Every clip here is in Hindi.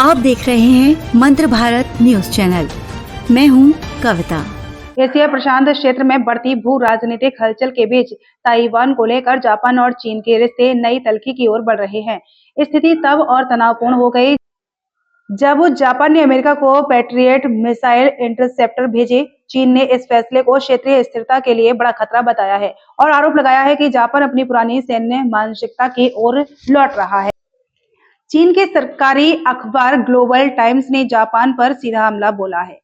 आप देख रहे हैं मंत्र भारत न्यूज चैनल। मैं हूं कविता। एशिया प्रशांत क्षेत्र में बढ़ती भू राजनीतिक हलचल के बीच ताइवान को लेकर जापान और चीन के रिश्ते नई तल्खी की ओर बढ़ रहे हैं। स्थिति तब और तनावपूर्ण हो गई जब जापान ने अमेरिका को पैट्रियट मिसाइल इंटरसेप्टर भेजे। चीन ने इस फैसले को क्षेत्रीय स्थिरता के लिए बड़ा खतरा बताया है और आरोप लगाया है कि जापान अपनी पुरानी सैन्य मानसिकता की ओर लौट रहा है। चीन के सरकारी अखबार ग्लोबल टाइम्स ने जापान पर सीधा हमला बोला है।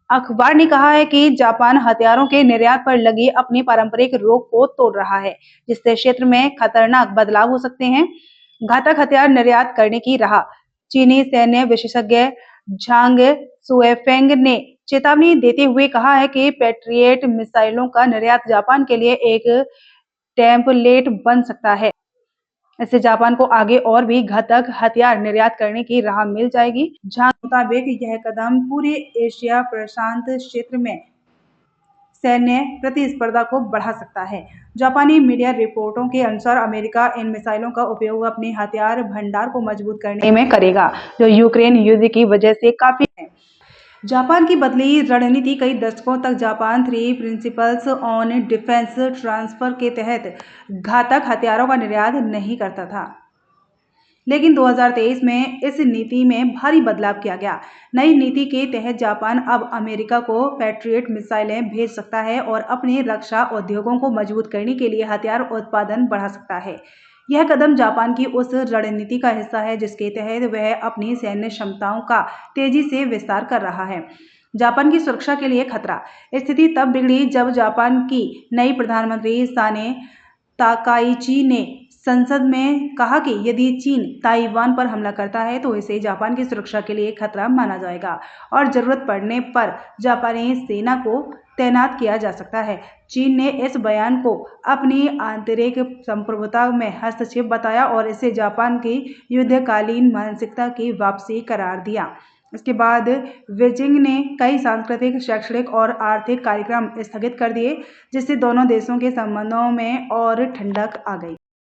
अखबार ने कहा है कि जापान हथियारों के निर्यात पर लगी अपनी पारंपरिक रोक को तोड़ रहा है, जिससे क्षेत्र में खतरनाक बदलाव हो सकते हैं। घातक हथियार निर्यात करने की राह। चीनी सैन्य विशेषज्ञ झांग सुएफेंग ने चेतावनी देते हुए कहा है कि पैट्रियट मिसाइलों का निर्यात जापान के लिए एक टेम्पलेट बन सकता है। इससे जापान को आगे और भी घातक हथियार निर्यात करने की राह मिल जाएगी। झांग के मुताबिक यह कदम पूरे एशिया प्रशांत क्षेत्र में सैन्य प्रतिस्पर्धा को बढ़ा सकता है। जापानी मीडिया रिपोर्टों के अनुसार अमेरिका इन मिसाइलों का उपयोग अपने हथियार भंडार को मजबूत करने में करेगा, जो यूक्रेन युद्ध की वजह से काफी है। जापान की बदली रणनीति कई दशकों तक Japan 3 principles on defence transfer के तहत घातक हथियारों का निर्यात नहीं करता था, लेकिन 2023 में इस नीति में भारी बदलाव किया गया। नई नीति के तहत जापान अब अमेरिका को पैट्रियट मिसाइलें भेज सकता है और अपने रक्षा उद्योगों को मजबूत करने के लिए हथियार उत्पादन बढ़ा सकता है। यह कदम जापान की उस रणनीति का हिस्सा है जिसके तहत वह अपनी सैन्य क्षमताओं का तेजी से विस्तार कर रहा है। जापान की सुरक्षा के लिए खतरा। स्थिति तब बिगड़ी जब जापान की नई प्रधानमंत्री साने ताकाइची ने संसद में कहा कि यदि चीन ताइवान पर हमला करता है तो इसे जापान की सुरक्षा के लिए खतरा माना जाएगा और जरूरत पड़ने पर जापानी सेना को तैनात किया जा सकता है। चीन ने इस बयान को अपनी आंतरिक संप्रभुता में हस्तक्षेप बताया और इसे जापान की युद्धकालीन मानसिकता की वापसी करार दिया। इसके बाद बीजिंग ने कई सांस्कृतिक, शैक्षणिक और आर्थिक कार्यक्रम स्थगित कर दिए, जिससे दोनों देशों के संबंधों में और ठंडक आ गई।